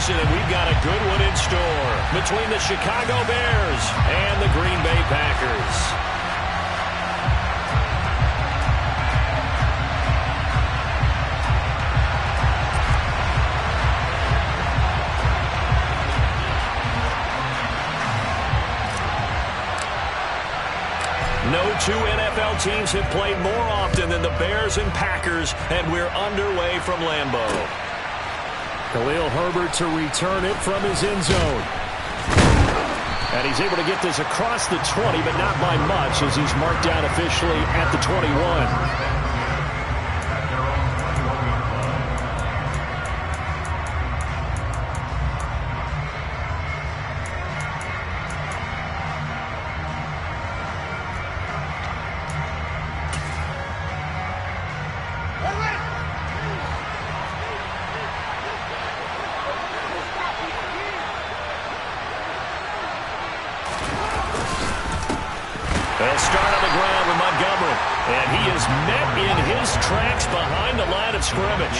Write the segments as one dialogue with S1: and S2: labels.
S1: action, and we've got a good one in store between the Chicago Bears and the Green Bay Packers. No two NFL teams have played more often than the Bears and Packers, and we're underway from Lambeau.
S2: Khalil Herbert to return it from his end zone. And he's able to get this across the 20, but not by much, as he's marked down officially at the 21.
S1: They'll start on the ground with Montgomery. And he is met in his tracks behind the line of scrimmage.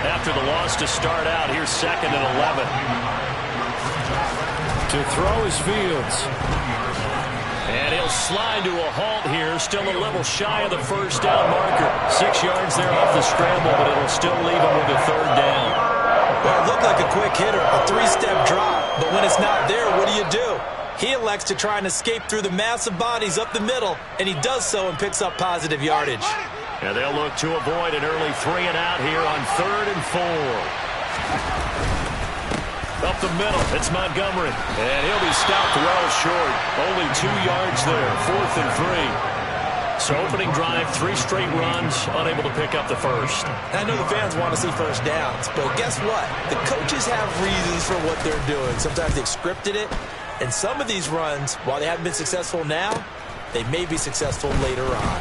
S1: After the loss to start out, here's 2nd and 11.
S2: To throw his Fields.
S1: And he'll slide to a halt here. Still a little shy of the first down marker. 6 yards there off the scramble, but it'll still leave him with a 3rd down.
S3: Well, it looked like a quick hitter, a 3-step drop. But when it's not there, what do? He elects to try and escape through the massive bodies up the middle, and he does so and picks up positive yardage.
S1: And they'll look to avoid an early 3-and-out here on 3rd and 4. Up the middle, it's Montgomery. And he'll be stopped well short. Only 2 yards there, 4th and 3. So opening drive, 3 straight runs, unable to pick up the first.
S3: I know the fans want to see first downs, but guess what? The coaches have reasons for what they're doing. Sometimes they've scripted it. And some of these runs, while they haven't been successful now, they may be successful later on.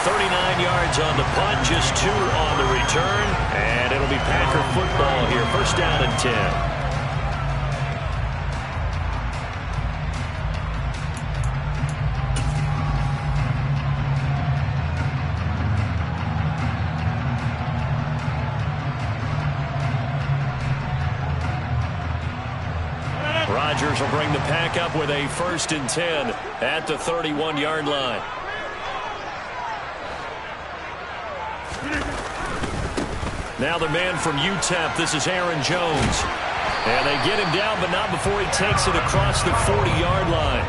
S1: 39 yards on the punt, just 2 on the return. And it'll be Packer football here. 1st down and 10. Rodgers will bring the pack up with a 1st and 10 at the 31-yard line. Now the man from UTEP, this is Aaron Jones. And they get him down, but not before he takes it across the 40-yard line.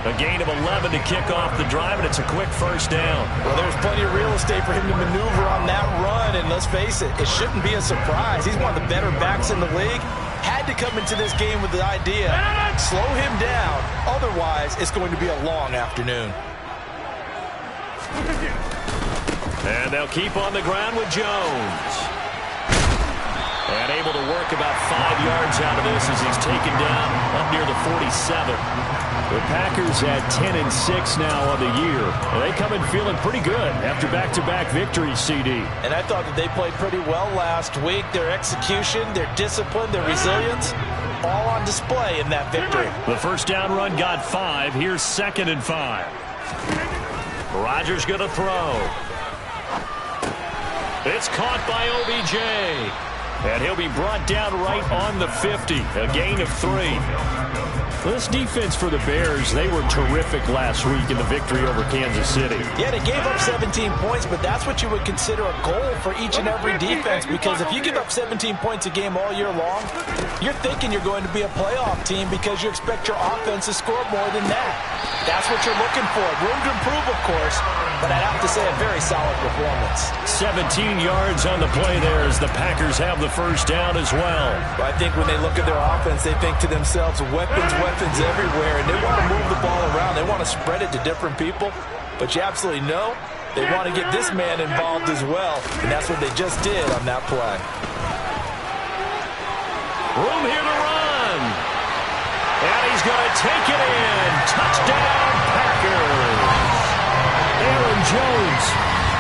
S1: A gain of 11 to kick off the drive, and it's a quick 1st down.
S3: Well, there's plenty of real estate for him to maneuver on that run, and let's face it, it shouldn't be a surprise. He's one of the better backs in the league. Had to come into this game with the idea, slow him down, otherwise it's going to be a long afternoon.
S1: And they'll keep on the ground with Jones. And able to work about 5 yards out of this as he's taken down up near the 47.
S2: The Packers at 10-6 now on the year. And they come in feeling pretty good after back-to-back victories, CD.
S3: And I thought that they played pretty well last week. Their execution, their discipline, their resilience, all on display in that victory.
S2: The 1st down run got 5. Here's 2nd and 5.
S1: Rodgers going to throw. It's caught by OBJ. And he'll be brought down right on the 50. A gain of 3.
S2: This defense for the Bears, they were terrific last week in the victory over Kansas City.
S3: Yeah, they gave up 17 points, but that's what you would consider a goal for each and every defense, because if you give up 17 points a game all year long, you're thinking you're going to be a playoff team because you expect your offense to score more than that. That's what you're looking for. Room to improve, of course, but I'd have to say a very solid performance.
S2: 17 yards on the play there as the Packers have the 1st down as well.
S3: I think when they look at their offense, they think to themselves, weapons everywhere, and they want to move the ball around. They want to spread it to different people, but you absolutely know they want to get this man involved as well, and that's what they just did on that play.
S1: Room here to run. And he's going to take it in. Touchdown, Packers.
S2: Aaron Jones,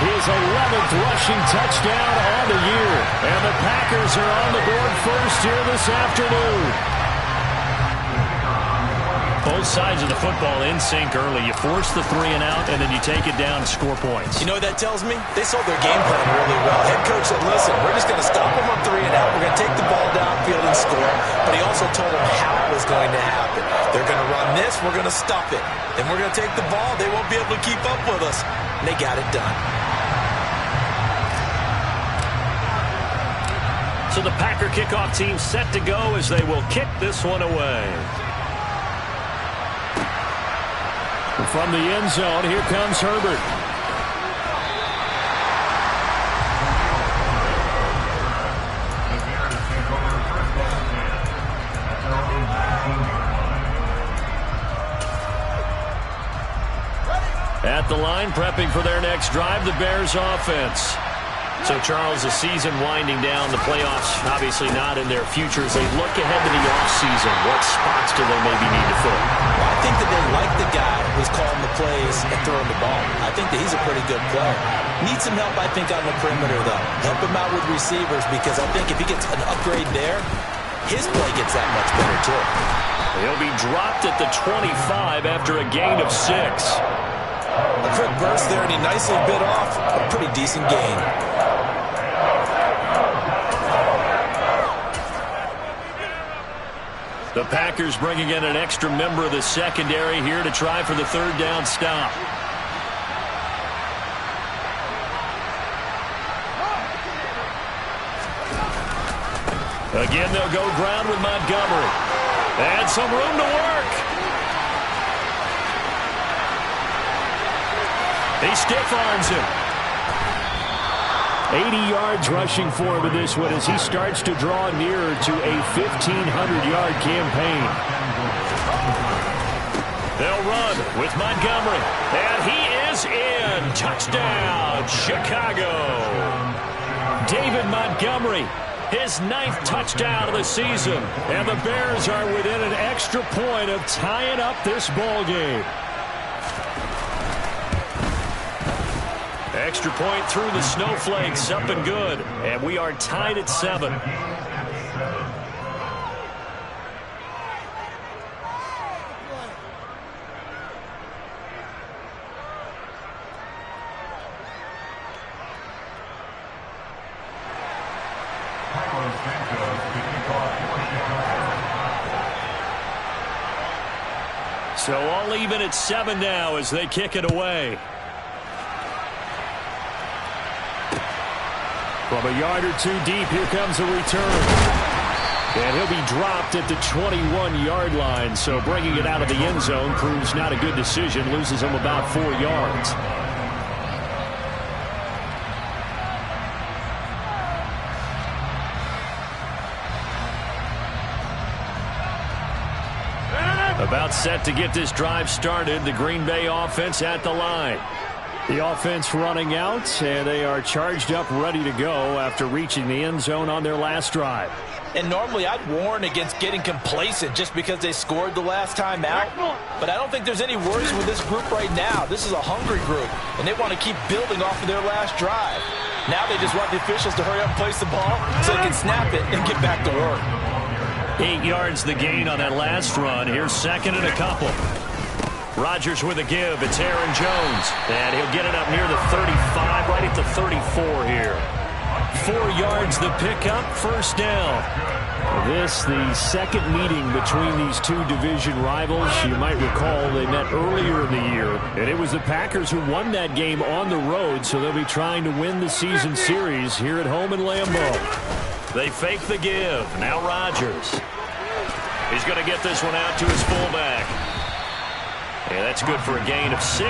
S2: his 11th rushing touchdown on the year. And the Packers are on the board first here this afternoon.
S1: Both sides of the football in sync early. You force the 3-and-out, and then you take it down and score points.
S3: You know what that tells me? They sold their game plan really well. Head coach said, listen, we're just going to stop them on 3-and-out. We're going to going to happen. They're going to run this. We're going to stop it. And we're going to take the ball. They won't be able to keep up with us. And they got it done.
S1: So the Packer kickoff team set to go as they will kick this one away.
S2: From the end zone, here comes Herbert.
S1: At the line, prepping for their next drive, the Bears offense. So, Charles, the season winding down, the playoffs obviously not in their future. As they look ahead to the offseason, what spots do they maybe need to fill?
S3: Well, I think that they like the guy who's calling the plays and throwing the ball. I think that he's a pretty good player. Needs some help, I think, on the perimeter, though. Help him out with receivers, because I think if he gets an upgrade there, his play gets that much better, too.
S1: He'll be dropped at the 25 after a gain of 6.
S3: A quick burst there, and he nicely bit off a pretty decent gain.
S1: The Packers bringing in an extra member of the secondary here to try for the third down stop. Again, they'll go ground with Montgomery. And some room to work. He stiff-arms him.
S2: 80 yards rushing for him in this one as he starts to draw nearer to a 1,500-yard campaign.
S1: They'll run with Montgomery. And he is in. Touchdown, Chicago. David Montgomery, his 9th touchdown of the season. And the Bears are within an extra point of tying up this ball game. Extra point through the snowflakes, up and good. And we are tied at 7. So all even at 7 now as they kick it away.
S2: From a yard or two deep, here comes a return. And he'll be dropped at the 21-yard line. So bringing it out of the end zone proves not a good decision. Loses him about 4 yards.
S1: About set to get this drive started. The Green Bay offense at the line.
S2: The offense running out, and they are charged up, ready to go after reaching the end zone on their last drive.
S3: And normally I'd warn against getting complacent just because they scored the last time out. But I don't think there's any worries with this group right now. This is a hungry group, and they want to keep building off of their last drive. Now they just want the officials to hurry up and place the ball so they can snap it and get back to work.
S1: 8 yards the gain on that last run. Here's second and a couple. Rodgers with a give. It's Aaron Jones. And he'll get it up near the 35, right at the 34 here. 4 yards the pickup, first down.
S2: This, the second meeting between these two division rivals. You might recall they met earlier in the year, and it was the Packers who won that game on the road, so they'll be trying to win the season series here at home in Lambeau.
S1: They fake the give. Now Rodgers. He's going to get this one out to his fullback. Yeah, that's good for a gain of 6,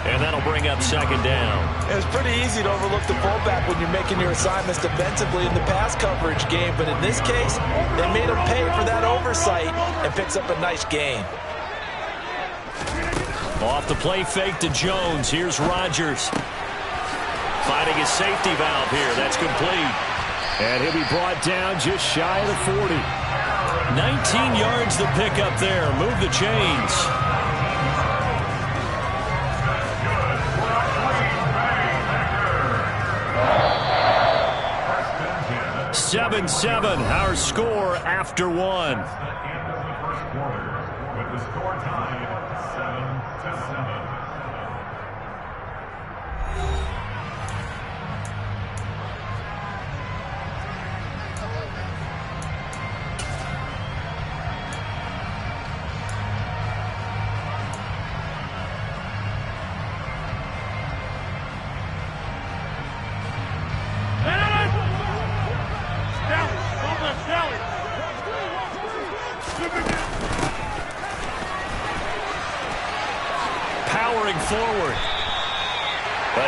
S1: and that'll bring up second down.
S3: It's pretty easy to overlook the fullback when you're making your assignments defensively in the pass coverage game, but in this case, they made him pay for that oversight and picks up a nice gain.
S1: Off the play fake to Jones. Here's Rodgers. Finding his safety valve here. That's complete.
S2: And he'll be brought down just shy of the 40.
S1: 19 yards the pickup there. Move the chains. 7-7, our score after 1.
S4: With the score tied 7-7.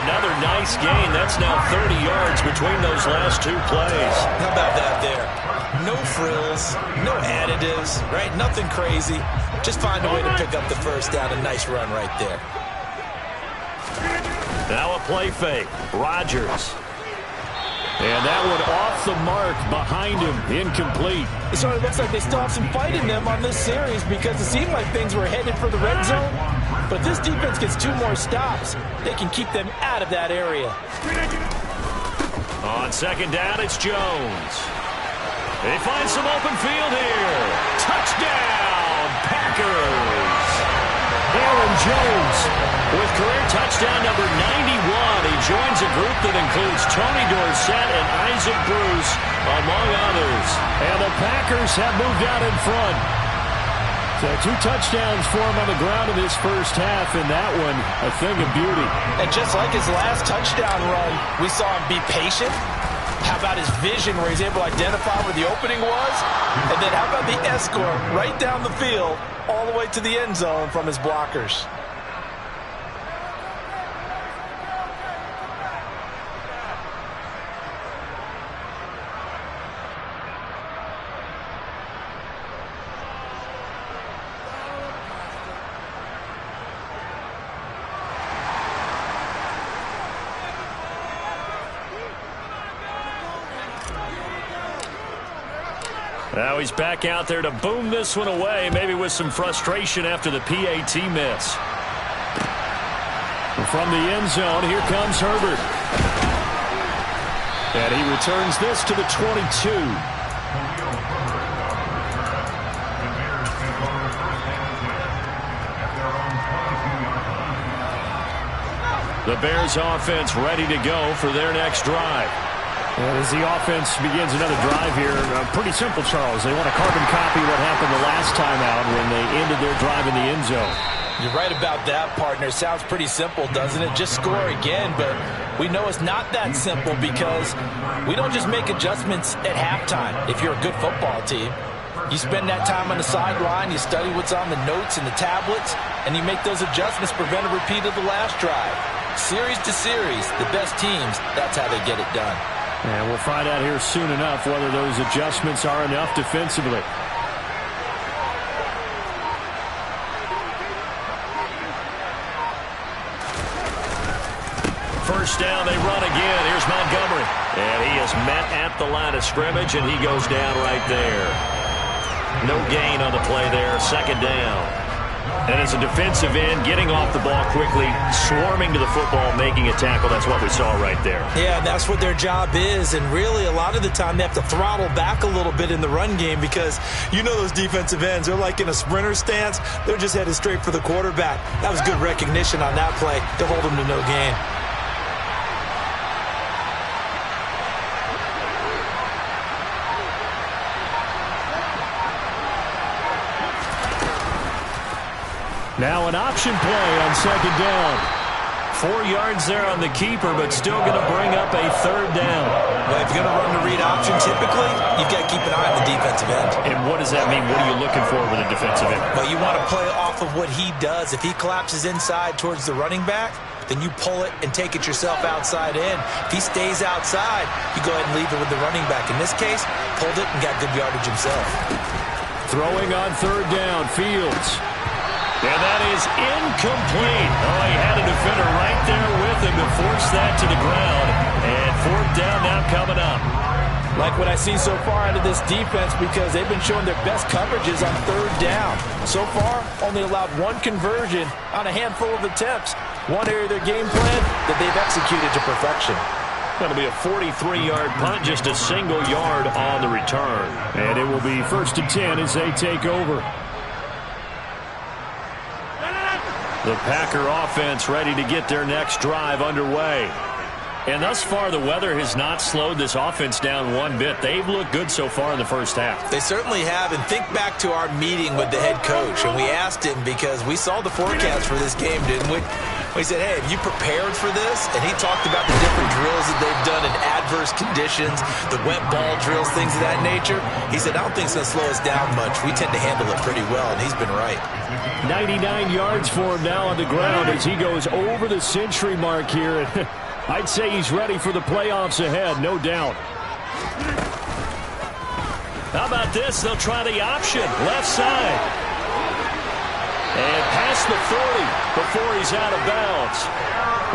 S1: another nice gain. That's now 30 yards between those last two plays.
S3: How about that there? No frills, no additives, right? Nothing crazy. Just find a way to pick up the first down. A nice run right there.
S1: Now a play fake. Rodgers. And that one off the mark behind him. Incomplete.
S3: It sort of looks like they still have some fight in them on this series because it seemed like things were headed for the red zone. But if this defense gets 2 more stops, they can keep them out of that area.
S1: On second down, it's Jones. They find some open field here. Touchdown, Packers.
S2: Aaron Jones
S1: with career touchdown number 91. He joins a group that includes Tony Dorsett and Isaac Bruce, among others.
S2: And the Packers have moved out in front. So 2 touchdowns for him on the ground in this first half, and that one a thing of beauty.
S3: And just like his last touchdown run, we saw him be patient. How about his vision where he's able to identify where the opening was? And then how about the escort right down the field all the way to the end zone from his blockers?
S1: Now he's back out there to boom this one away, maybe with some frustration after the PAT miss.
S2: From the end zone, here comes Herbert. And he returns this to the 22.
S1: The Bears offense ready to go for their next drive.
S2: And as the offense begins another drive here, pretty simple, Charles. They want to carbon copy what happened the last time out when they ended their drive in the end zone.
S3: You're right about that, partner. Sounds pretty simple, doesn't it? Just score again, but we know it's not that simple because we don't just make adjustments at halftime if you're a good football team. You spend that time on the sideline, you study what's on the notes and the tablets, and you make those adjustments, prevent a repeat of the last drive. Series to series, the best teams, that's how they get it done.
S2: And we'll find out here soon enough whether those adjustments are enough defensively.
S1: First down, they run again. Here's Montgomery. And he is met at the line of scrimmage, and he goes down right there. No gain on the play there. Second down. And as a defensive end, getting off the ball quickly, swarming to the football, making a tackle, that's what we saw right there.
S3: Yeah, that's what their job is, and really a lot of the time they have to throttle back a little bit in the run game because you know those defensive ends, they're like in a sprinter stance. They're just headed straight for the quarterback. That was good recognition on that play to hold them to no gain.
S2: Now an option play on second down.
S1: 4 yards there on the keeper, but still going to bring up a third down.
S3: Well, if you're going to run the read option, typically, you've got to keep an eye on the defensive end.
S1: And what does that mean? What are you looking for with a defensive end?
S3: Well, you want to play off of what he does. If he collapses inside towards the running back, then you pull it and take it yourself outside in. If he stays outside, you go ahead and leave it with the running back. In this case, pulled it and got good yardage himself.
S2: Throwing on third down, Fields.
S1: And that is incomplete. Oh, he had a defender right there with him to force that to the ground. And fourth down now coming up.
S3: Like what I see so far out of this defense because they've been showing their best coverages on third down. So far, only allowed 1 conversion on a handful of attempts. One area of their game plan that they've executed to perfection.
S1: That'll be a 43-yard punt, just a single yard on the return.
S2: And it will be 1st and 10 as they take over.
S1: The Packer offense ready to get their next drive underway. And thus far, the weather has not slowed this offense down one bit. They've looked good so far in the first half.
S3: They certainly have. And think back to our meeting with the head coach. And we asked him because we saw the forecast for this game, didn't we? He said, hey, have you prepared for this? And he talked about the different drills that they've done in adverse conditions, the wet ball drills, things of that nature. He said, I don't think it's going to slow us down much. We tend to handle it pretty well, and he's been right.
S2: 99 yards for him now on the ground as he goes over the century mark here. I'd say he's ready for the playoffs ahead, no doubt.
S1: How about this? They'll try the option, left side. And past the 40 before he's out of bounds.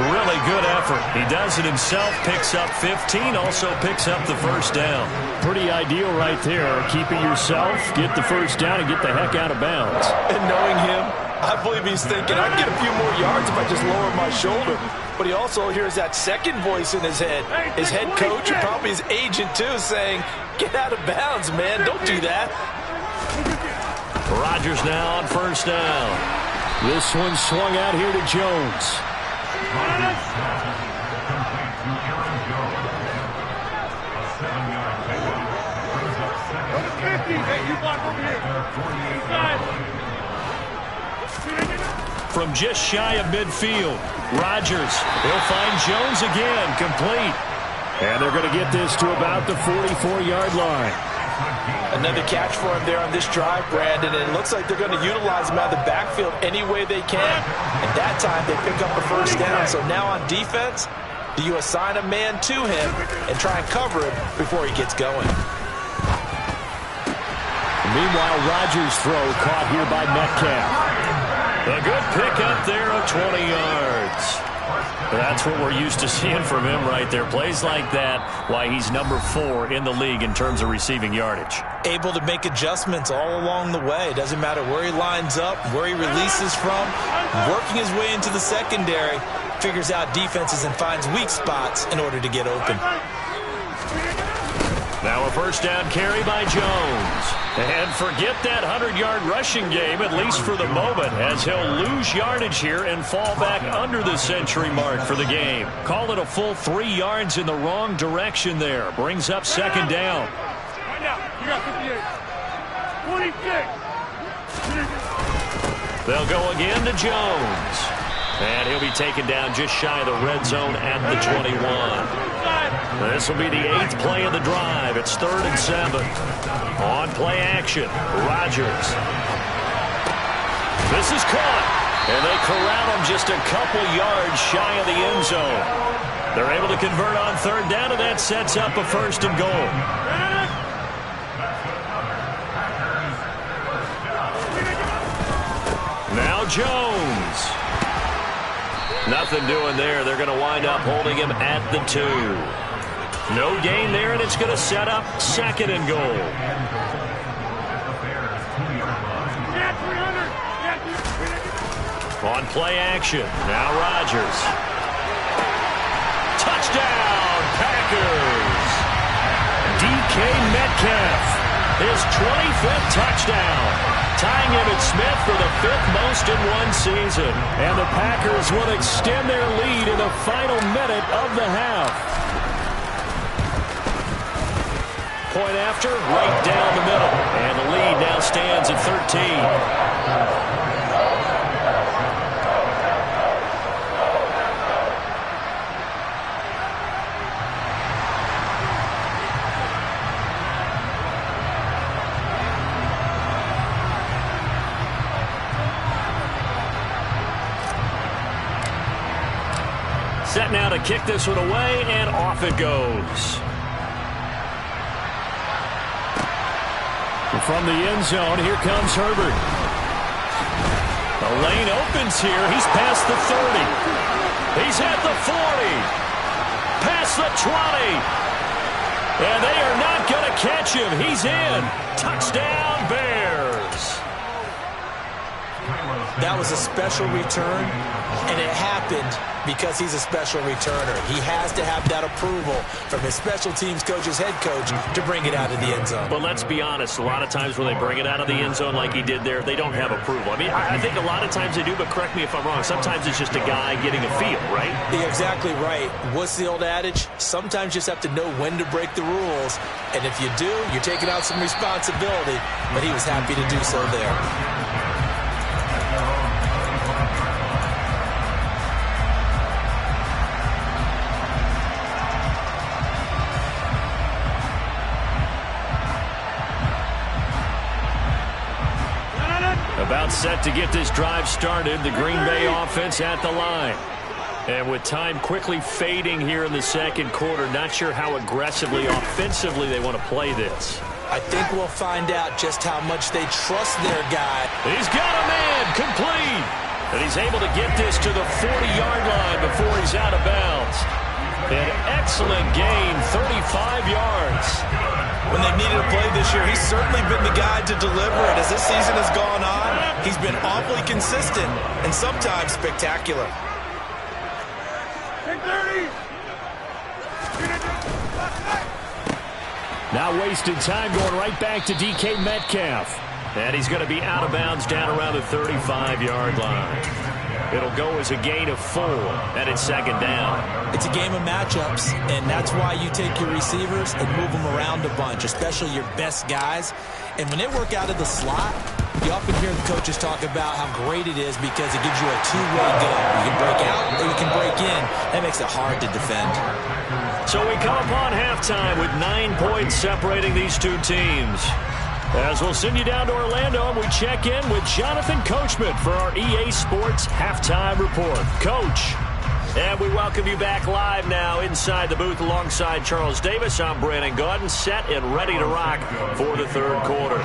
S1: Really good effort. He does it himself, picks up 15, also picks up the first down.
S2: Pretty ideal right there. Keep it yourself, get the first down, and get the heck out of bounds.
S3: And knowing him, I believe he's thinking, I can get a few more yards if I just lower my shoulder. But he also hears that second voice in his head. His head coach and probably his agent, too, saying, get out of bounds, man. Don't do that.
S1: Rodgers now on first down.
S2: This one swung out here to Jones.
S1: From just shy of midfield, Rodgers will find Jones again, complete.
S2: And they're going to get this to about the 44-yard line.
S3: Another catch for him there on this drive, Brandon, and it looks like they're going to utilize him out of the backfield any way they can. And that time they pick up a first down. So now on defense, do you assign a man to him and try and cover him before he gets going?
S2: Meanwhile, Rodgers' throw caught here by Metcalf.
S1: A good pickup there of 20 yards. That's what we're used to seeing from him right there. Plays like that, why he's number 4 in the league in terms of receiving yardage.
S3: Able to make adjustments all along the way. Doesn't matter where he lines up, where he releases from, working his way into the secondary, figures out defenses and finds weak spots in order to get open.
S1: Now a first down carry by Jones. And forget that 100-yard rushing game, at least for the moment, as he'll lose yardage here and fall back under the century mark for the game. Call it a full 3 yards in the wrong direction there. Brings up second down.
S4: Right now, you got 58. 26.
S1: They'll go again to Jones. And he'll be taken down just shy of the red zone at the 21. This will be the 8th play of the drive. It's 3rd and 7. On play action, Rodgers. This is caught. And they corral him just a couple yards shy of the end zone. They're able to convert on 3rd down, and that sets up a 1st and goal. Now Jones. Nothing doing there. They're going to wind up holding him at the 2. No gain there, and it's going to set up 2nd and goal. On play action, now Rodgers. Touchdown, Packers! DK Metcalf, his 25th touchdown. Tying Emmitt Smith for the 5th most in one season.
S2: And the Packers will extend their lead in the final minute of the half.
S1: Point after, right down the middle. And the lead now stands at 13. Set now to kick this one away, and off it goes.
S2: From the end zone, here comes Herbert.
S1: The lane opens here. He's past the 30. He's at the 40. Past the 20. And they are not going to catch him. He's in. Touchdown, Bears.
S3: That was a special return, and it happened because he's a special returner. He has to have that approval from his special teams coach's head coach to bring it out of the end zone.
S1: But let's be honest, a lot of times when they bring it out of the end zone like he did there, they don't have approval. I mean, I think a lot of times they do, but correct me if I'm wrong. Sometimes it's just a guy getting a feel, right?
S3: You're exactly right. What's the old adage? Sometimes you just have to know when to break the rules, and if you do, you're taking out some responsibility, but he was happy to do so there.
S1: About set to get this drive started, the Green Bay offense at the line. And with time quickly fading here in the second quarter, not sure how aggressively, offensively they want to play this.
S3: I think we'll find out just how much they trust their guy.
S1: He's got a man, complete. And he's able to get this to the 40-yard line before he's out of bounds. An excellent gain, 35 yards.
S3: When they needed a play this year, he's certainly been the guy to deliver it. As this season has gone on, he's been awfully consistent and sometimes spectacular.
S2: Now wasting time going right back to DK Metcalf.
S1: And he's going to be out of bounds down around the 35-yard line. It'll go as a gain of 4, and it's second down.
S3: It's a game of matchups, and that's why you take your receivers and move them around a bunch, especially your best guys. And when they work out of the slot, you often hear the coaches talk about how great it is because it gives you a two-way go. You can break out or you can break in. That makes it hard to defend.
S1: So we come upon halftime with 9 points separating these two teams. As we'll send you down to Orlando, and we check in with Jonathan Coachman for our EA Sports Halftime Report. Coach. And we welcome you back live now inside the booth alongside Charles Davis. I'm Brandon Gaudin, set and ready to rock for the third quarter.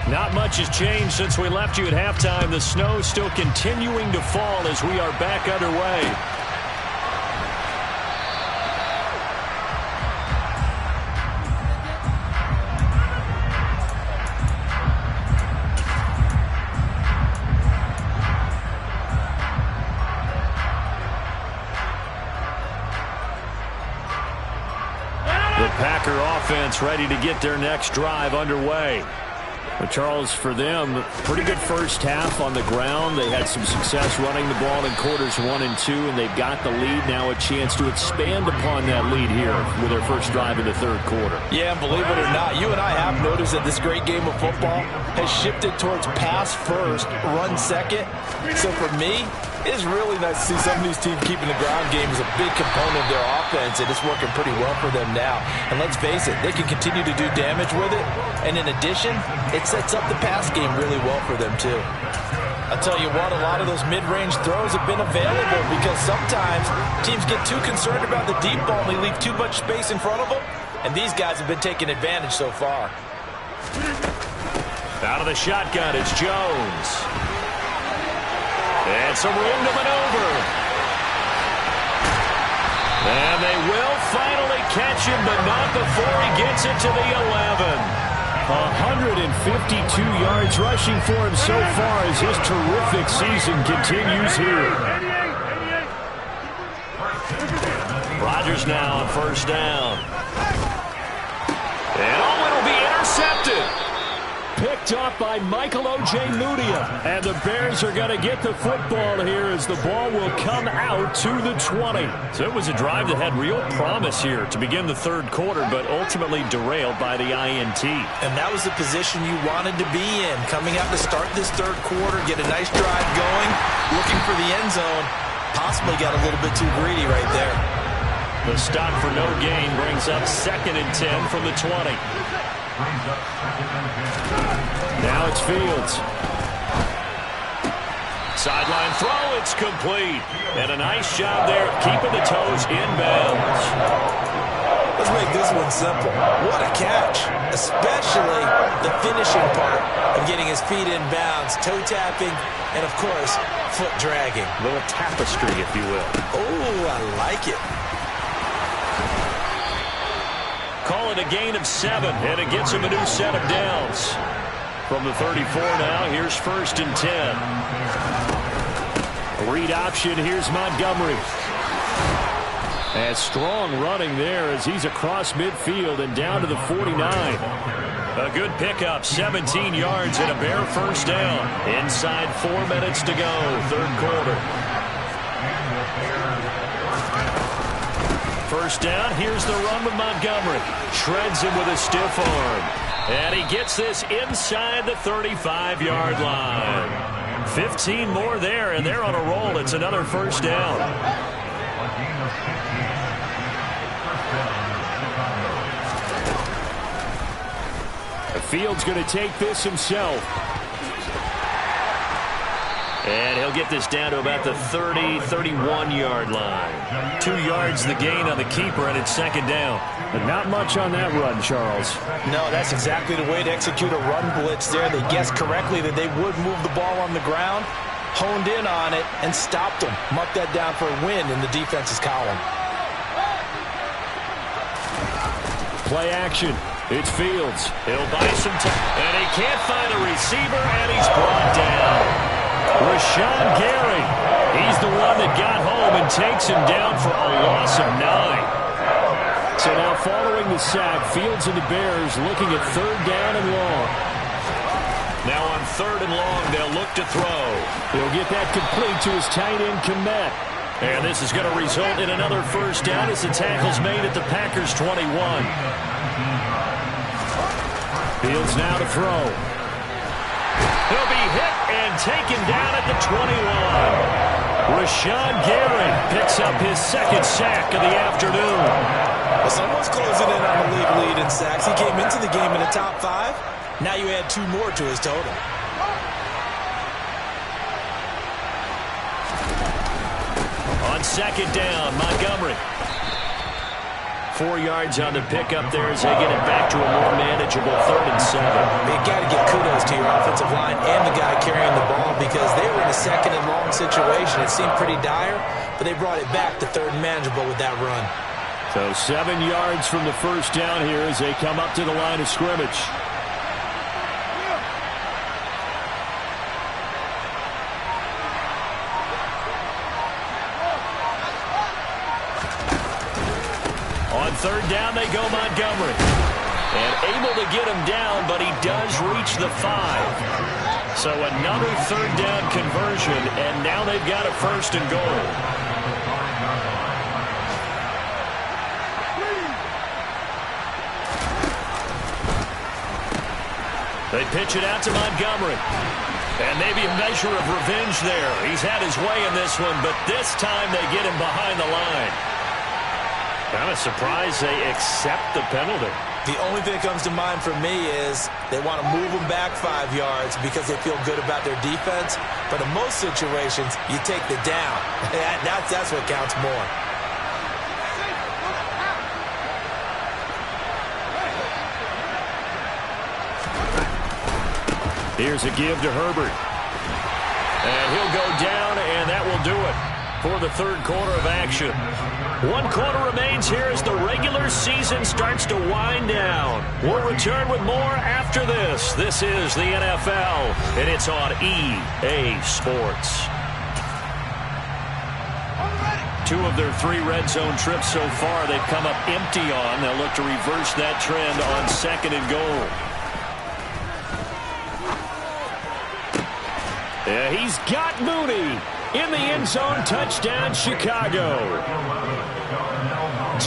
S1: Not much has changed since we left you at halftime. The snow still continuing to fall as we are back underway. The Packer offense ready to get their next drive underway.
S2: But Charles, for them, pretty good first half on the ground. They had some success running the ball in quarters 1 and 2, and they've got the lead. Now a chance to expand upon that lead here with their first drive in the third quarter.
S3: Yeah, and believe it or not, you and I have noticed that this great game of football has shifted towards pass first, run second. So for me, it's really nice to see some of these teams keeping the ground game as a big component of their offense, and it's working pretty well for them now. And let's face it, they can continue to do damage with it. And in addition, it sets up the pass game really well for them too. I'll tell you what, a lot of those mid-range throws have been available because sometimes teams get too concerned about the deep ball and they leave too much space in front of them. And these guys have been taking advantage so far.
S1: Out of the shotgun, it's Jones. And some room to maneuver. And they will finally catch him, but not before he gets it to the 11.
S2: 152 yards rushing for him so far as his terrific season continues here.
S1: Rodgers now on first down. And it'll be intercepted.
S2: Picked off by Michael Ojemudia. And the Bears are going to get the football here as the ball will come out to the 20.
S1: So it was a drive that had real promise here to begin the third quarter, but ultimately derailed by the INT.
S3: And that was the position you wanted to be in. Coming out to start this third quarter, get a nice drive going, looking for the end zone. Possibly got a little bit too greedy right there.
S1: The stop for no gain brings up 2nd and 10 from the 20.
S2: Now it's Fields.
S1: Sideline throw, it's complete. And a nice job there of keeping the toes inbounds.
S3: Let's make this one simple. What a catch, especially the finishing part of getting his feet in bounds, toe tapping, and of course, foot dragging.
S1: A little tapestry, if you will.
S3: Oh, I like it.
S1: Call it a gain of 7, and it gets him a new set of downs. From the 34 now, here's 1st and 10.
S2: Read option, here's Montgomery. And strong running there as he's across midfield and down to the 49.
S1: A good pickup, 17 yards and a bare first down. Inside 4 minutes to go, third quarter. First down, here's the run with Montgomery. Shreds him with a stiff arm. And he gets this inside the 35-yard line. 15 more there, and they're on a roll. It's another first down.
S2: Fields going to take this himself.
S1: And he'll get this down to about the 30, 31-yard line. 2 yards the gain on the keeper, and it's second down.
S2: And not much on that run, Charles.
S3: No, that's exactly the way to execute a run blitz there. They guessed correctly that they would move the ball on the ground, honed in on it, and stopped them. Mark that down for a win in the defense's column.
S2: Play action. It's Fields.
S1: He'll buy some time. And he can't find a receiver, and he's brought down. Rashawn Gary, he's the one that got home and takes him down for a loss of 9.
S2: So now following the sack, Fields and the Bears looking at 3rd down and long.
S1: Now on 3rd and long, they'll look to throw.
S2: He'll get that complete to his tight end, Kmet.
S1: And this is going to result in another first down as the tackle's made at the Packers' 21.
S2: Fields now to throw.
S1: He'll be hit and taken down at the 21. Rashawn Gary picks up his 2nd sack of the afternoon.
S3: Well, someone's closing in on the league lead in sacks. He came into the game in the top 5. Now you add 2 more to his total.
S1: On 2nd down, Montgomery. 4 yards on the pickup there as they get it back to a more manageable 3rd and 7.
S3: You got to give kudos to your offensive line and the guy carrying the ball because they were in a 2nd and long situation. It seemed pretty dire, but they brought it back to 3rd and manageable with that run.
S2: So 7 yards from the first down here as they come up to the line of scrimmage.
S1: On 3rd down, they go Montgomery. And able to get him down, but he does reach the 5. So another 3rd down conversion, and now they've got a 1st and goal. They pitch it out to Montgomery. And maybe a measure of revenge there. He's had his way in this one, but this time they get him behind the line. I'm surprised they accept the penalty.
S3: The only thing that comes to mind for me is they want to move them back 5 yards because they feel good about their defense. But in most situations, you take the down. That's what counts more.
S2: Here's a give to Herbert.
S1: And he'll go down, and that will do it for the 3rd quarter of action. 1 quarter remains here as the regular season starts to wind down. We'll return with more after this. This is the NFL, and it's on EA Sports. 2 of their 3 red zone trips so far they've come up empty on. They'll look to reverse that trend on 2nd and goal.
S2: Yeah, he's got Mooney in the end zone. Touchdown, Chicago.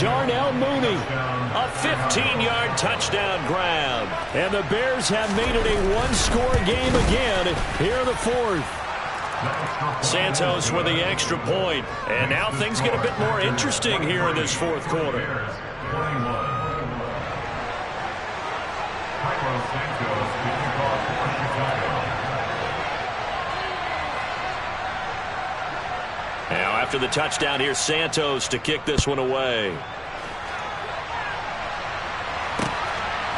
S2: Darnell Mooney,
S1: a 15-yard touchdown grab.
S2: And the Bears have made it a 1-score game again here in the 4th.
S1: Santos with the extra point. And now things get a bit more interesting here in this 4th quarter. Now after the touchdown, here's Santos to kick this one away.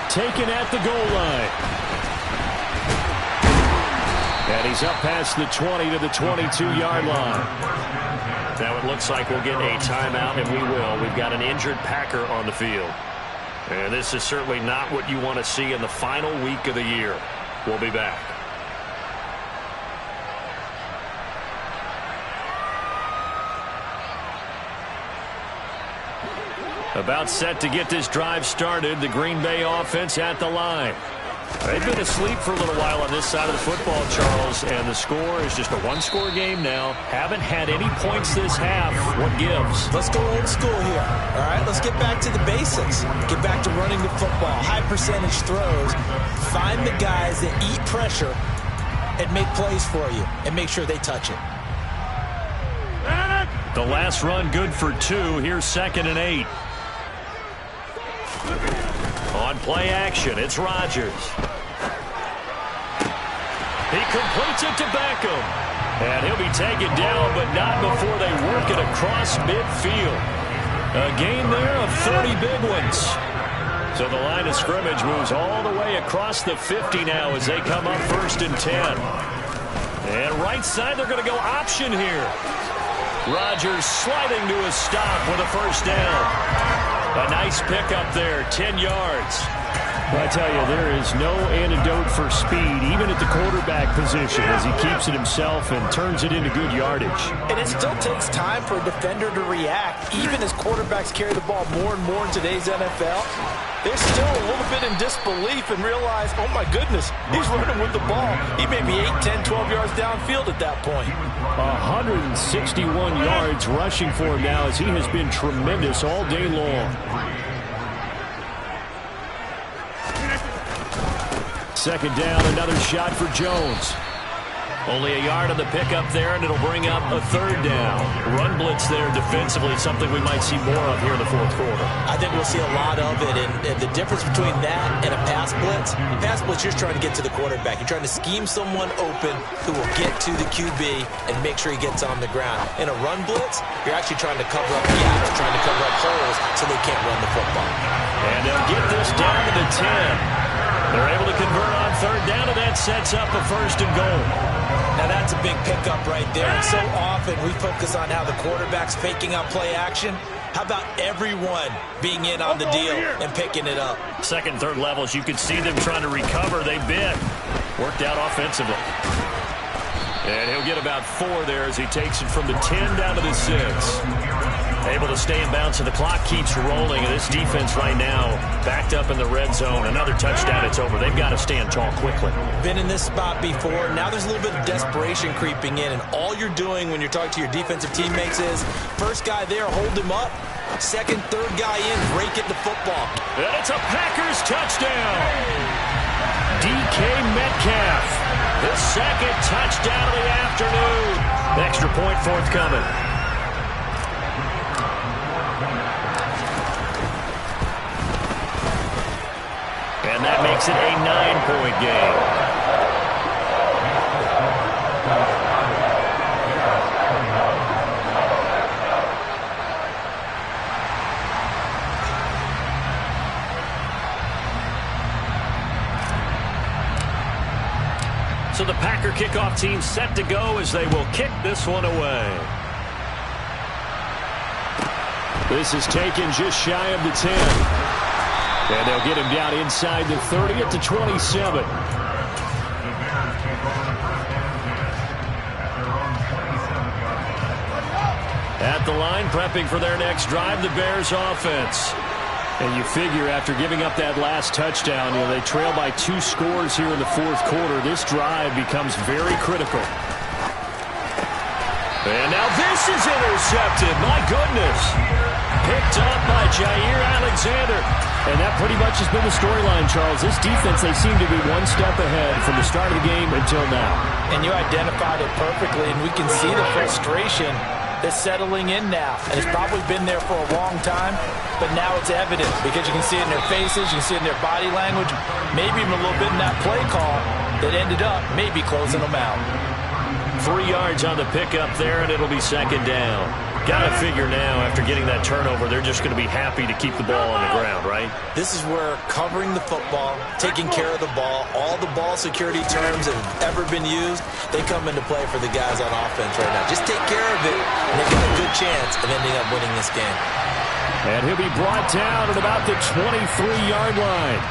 S2: Taken at the goal line. And he's up past the 20 to the 22-yard line.
S1: Now it looks like we'll get a timeout, and we will. We've got an injured Packer on the field. And this is certainly not what you want to see in the final week of the year. We'll be back. About set to get this drive started. The Green Bay offense at the line. They've been asleep for a little while on this side of the football, Charles, and the score is just a 1-score game now. Haven't had any points this half. What gives?
S3: Let's go old school here. All right, let's get back to the basics. Get back to running the football, high percentage throws. Find the guys that eat pressure and make plays for you and make sure they touch it.
S1: The last run good for 2. Here's 2nd and 8. On play action, it's Rodgers. He completes it to Beckham. And he'll be taken down, but not before they work it across midfield. A gain there of 30 big ones. So the line of scrimmage moves all the way across the 50 now as they come up 1st and 10. And right side, they're going to go option here. Rodgers sliding to a stop with a 1st down. A nice pickup there, 10 yards.
S2: Well, I tell you, there is no antidote for speed, even at the quarterback position, as he keeps it himself and turns it into good yardage.
S3: And it still takes time for a defender to react. Even as quarterbacks carry the ball more and more in today's NFL, they're still a little bit in disbelief and realize, oh my goodness, he's running with the ball. He may be 8, 10, 12 yards downfield at that point.
S2: 161 yards rushing for him now, as he has been tremendous all day long. 2nd down, another shot for Jones.
S1: Only a yard on the pickup there, and it'll bring up a 3rd down. Run blitz there defensively, something we might see more of here in the 4th quarter.
S3: I think we'll see a lot of it, and the difference between that and a pass blitz, you're trying to get to the quarterback. You're trying to scheme someone open who will get to the QB and make sure he gets on the ground. In a run blitz, you're actually trying to cover up gaps, trying to cover up holes so they can't run the football.
S1: And they'll get this down to the 10. They're able to convert on 3rd down, and that sets up a 1st and goal.
S3: Now that's a big pickup right there. And so often we focus on how the quarterback's faking out play action. How about everyone being in on the deal and picking it up?
S1: 2nd, 3rd levels, you could see them trying to recover. They bit. Worked out offensively. And he'll get about 4 there as he takes it from the 10 down to the 6. Able to stay in bounds, so the clock keeps rolling. And this defense right now backed up in the red zone. Another touchdown, it's over. They've got to stand tall quickly.
S3: Been in this spot before. Now there's a little bit of desperation creeping in. And all you're doing when you're talking to your defensive teammates is, first guy there, hold him up. 2nd, 3rd guy in, break it to football.
S1: And it's a Packers touchdown. DK Metcalf, his 2nd touchdown of the afternoon. Extra point forthcoming. And that makes it a 9-point game. So the Packer kickoff team set to go as they will kick this one away.
S2: This is taken just shy of the 10. And they'll get him down inside the 30 at the 27.
S1: At the line, prepping for their next drive, the Bears offense.
S2: And you figure after giving up that last touchdown, they trail by 2 scores here in the 4th quarter. This drive becomes very critical.
S1: And now this is intercepted. My goodness. Picked up by Jair Alexander.
S2: And that pretty much has been the storyline, Charles. This defense, they seem to be one step ahead from the start of the game until now.
S3: And you identified it perfectly, and we can see the frustration that's settling in now. And it's probably been there for a long time, but now it's evident because you can see it in their faces, you can see it in their body language, maybe even a little bit in that play call that ended up maybe closing them out.
S1: 3 yards on the pickup there, and it'll be 2nd down. Got to figure now, after getting that turnover, they're just going to be happy to keep the ball on the ground, right?
S3: This is where covering the football, taking care of the ball, all the ball security terms that have ever been used, they come into play for the guys on offense right now. Just take care of it, and they've got a good chance of ending up winning this game.
S2: And he'll be brought down at about the 23-yard line.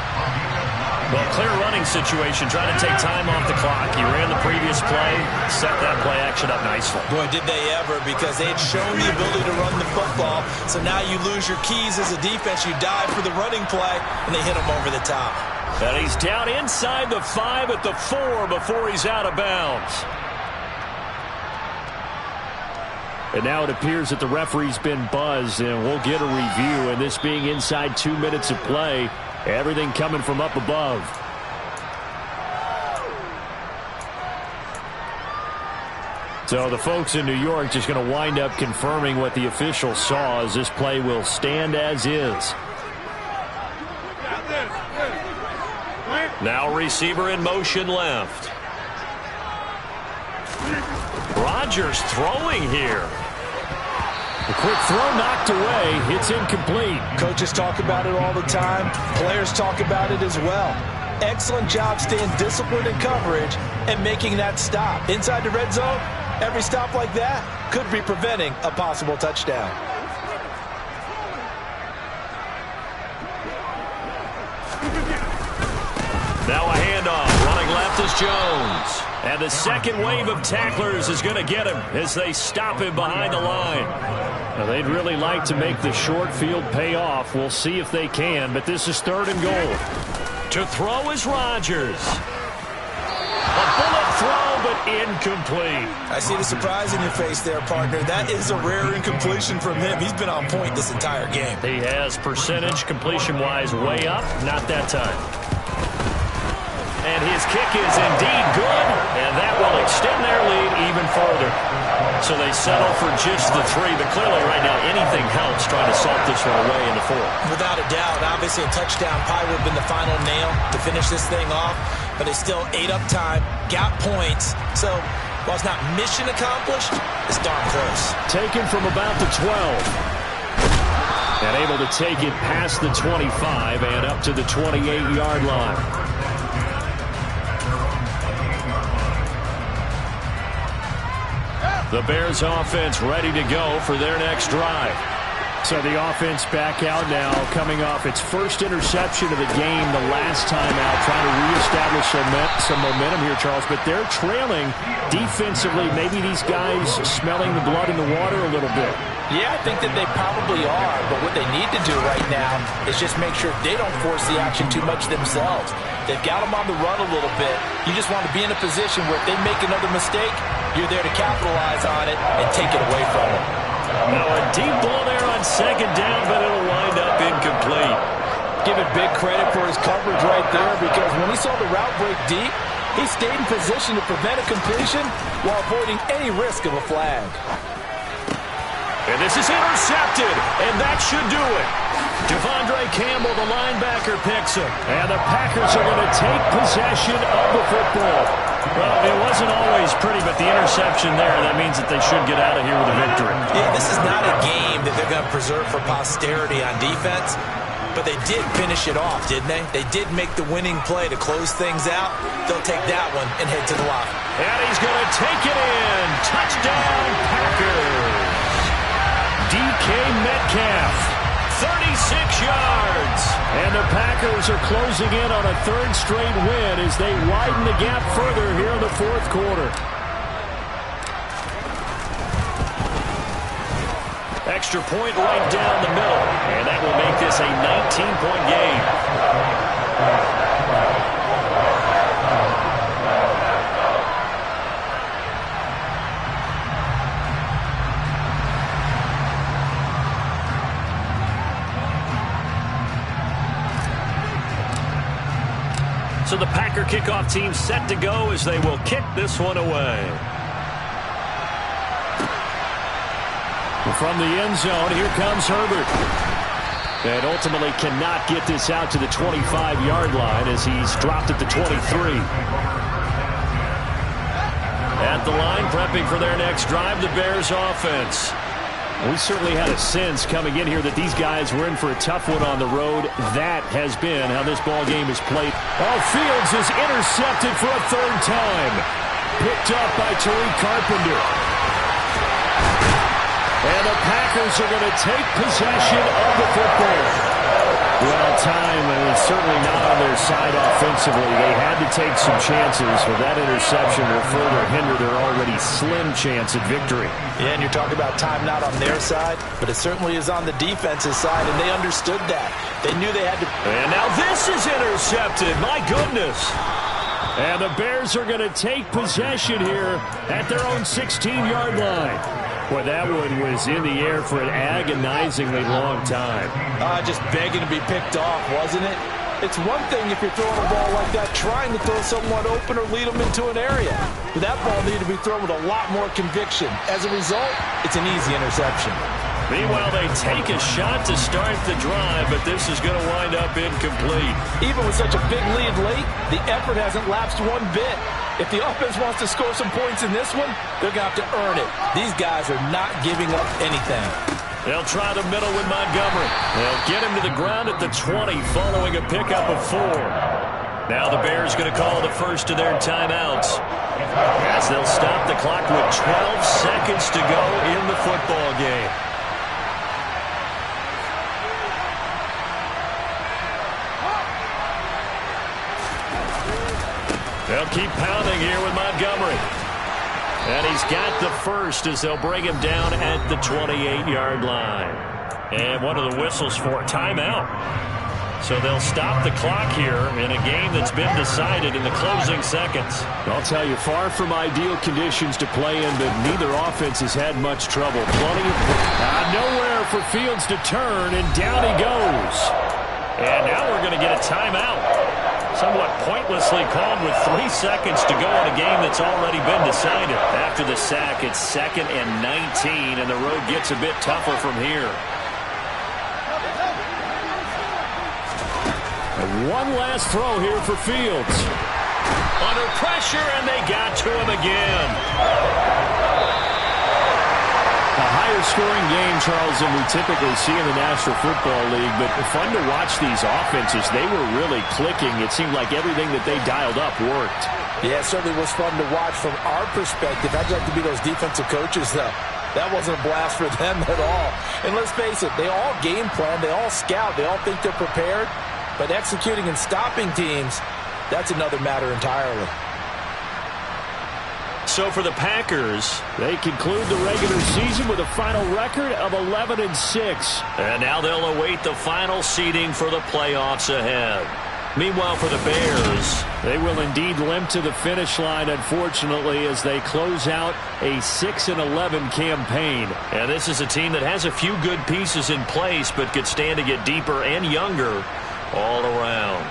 S1: Well, clear running situation, trying to take time off the clock. He ran the previous play, set that play action up nicely.
S3: Boy, did they ever, because they had shown the ability to run the football. So now you lose your keys as a defense. You dive for the running play, and they hit him over the top.
S1: And he's down inside the 5 at the 4 before he's out of bounds.
S2: And now it appears that the referee's been buzzed, and we'll get a review. And this being inside 2 minutes of play, everything coming from up above. So the folks in New York just going to wind up confirming what the official saw, as this play will stand as is.
S1: Now receiver in motion left. Rodgers throwing here.
S2: A quick throw knocked away. It's incomplete.
S3: Coaches talk about it all the time. Players talk about it as well. Excellent job staying disciplined in coverage and making that stop. Inside the red zone, every stop like that could be preventing a possible touchdown.
S1: Now a handoff. Running left is Jones. And the second wave of tacklers is going to get him as they stop him behind the line.
S2: Now, they'd really like to make the short field pay off. We'll see if they can, but this is 3rd and goal.
S1: To throw is Rodgers. A bullet throw, but incomplete.
S3: I see the surprise in your face there, partner. That is a rare incompletion from him. He's been on point this entire game.
S1: He has percentage completion-wise way up. Not that time. And his kick is indeed good, and that will extend their lead even further. So they settle for just the 3, but clearly right now anything helps trying to salt this one away in the 4th.
S3: Without a doubt, obviously a touchdown probably would have been the final nail to finish this thing off, but they still ate up time, got points. So while it's not mission accomplished, it's darn close.
S2: Taken from about the 12. And able to take it past the 25 and up to the 28-yard line.
S1: The Bears offense ready to go for their next drive.
S2: So the offense back out now, coming off its first interception of the game the last time out, trying to reestablish some momentum here, Charles. But they're trailing defensively. Maybe these guys smelling the blood in the water a little bit.
S3: Yeah, I think that they probably are, but what they need to do right now is just make sure they don't force the action too much themselves. They've got them on the run a little bit. You just want to be in a position where if they make another mistake, you're there to capitalize on it and take it away from them.
S1: Now a deep ball there on 2nd down, but it'll wind up incomplete.
S3: Give it big credit for his coverage right there, because when he saw the route break deep, he stayed in position to prevent a completion while avoiding any risk of a flag.
S1: And this is intercepted, and that should do it. Devondre Campbell, the linebacker, picks him.
S2: And the Packers are going to take possession of the football.
S1: Well, it wasn't always pretty, but the interception there, that means that they should get out of here with a victory.
S3: Yeah, this is not a game that they're going to preserve for posterity on defense, but they did finish it off, didn't they? They did make the winning play to close things out. They'll take that one and head to the locker.
S1: And he's going to take it in. Touchdown, Packers. DK Metcalf, 36 yards.
S2: And the Packers are closing in on a 3rd straight win as they widen the gap further here in the 4th quarter.
S1: Extra point right down the middle, and that will make this a 19-point game. So the Packer kickoff team set to go as they will kick this one away.
S2: From the end zone, here comes Herbert. And ultimately cannot get this out to the 25-yard line as he's dropped at the 23.
S1: At the line, prepping for their next drive, the Bears offense.
S2: We certainly had a sense coming in here that these guys were in for a tough one on the road. That has been how this ball game is played. Oh, Fields is intercepted for a 3rd time. Picked up by Tariq Carpenter. And the Packers are going to take possession of the football. Well, time is certainly not on their side offensively. They had to take some chances, but that interception will further hinder their already slim chance at victory.
S3: Yeah, and you're talking about time not on their side, but it certainly is on the defense's side, and they understood that. They knew they had to.
S1: And now this is intercepted. My goodness.
S2: And the Bears are going to take possession here at their own 16-yard line. Boy, that one was in the air for an agonizingly long time.
S3: Just begging to be picked off, wasn't it? It's one thing if you're throwing a ball like that, trying to throw someone open or lead them into an area. But that ball needed to be thrown with a lot more conviction. As a result, it's an easy interception.
S1: Meanwhile, they take a shot to start the drive, but this is going to wind up incomplete.
S3: Even with such a big lead late, the effort hasn't lapsed one bit. If the offense wants to score some points in this one, they're going to have to earn it. These guys are not giving up anything.
S1: They'll try the middle with Montgomery. They'll get him to the ground at the 20 following a pickup of 4. Now the Bears going to call the first of their timeouts, as they'll stop the clock with 12 seconds to go in the football game. They'll keep pounding here with Montgomery. And he's got the first as they'll bring him down at the 28-yard line. And one of the whistles for a timeout. So they'll stop the clock here in a game that's been decided in the closing seconds.
S2: I'll tell you, far from ideal conditions to play in, but neither offense has had much trouble. Plenty of nowhere for Fields to turn, and down he goes.
S1: And now we're going to get a timeout. Somewhat pointlessly called with 3 seconds to go in a game that's already been decided. After the sack, it's 2nd and 19, and the road gets a bit tougher from here.
S2: And one last throw here for Fields.
S1: Under pressure, and they got to him again.
S2: A higher scoring game, Charles, than we typically see in the National Football League, but fun to watch these offenses. They were really clicking. It seemed like everything that they dialed up worked.
S3: Yeah, it certainly was fun to watch from our perspective. I'd like to be those defensive coaches, though. That wasn't a blast for them at all. And let's face it, they all game plan, they all scout, they all think they're prepared. But executing and stopping teams, that's another matter entirely.
S1: So for the Packers,
S2: they conclude the regular season with a final record of 11-6.
S1: And now they'll await the final seeding for the playoffs ahead. Meanwhile, for the Bears,
S2: they will indeed limp to the finish line, unfortunately, as they close out a 6-11 campaign.
S1: And this is a team that has a few good pieces in place, but could stand to get deeper and younger all around.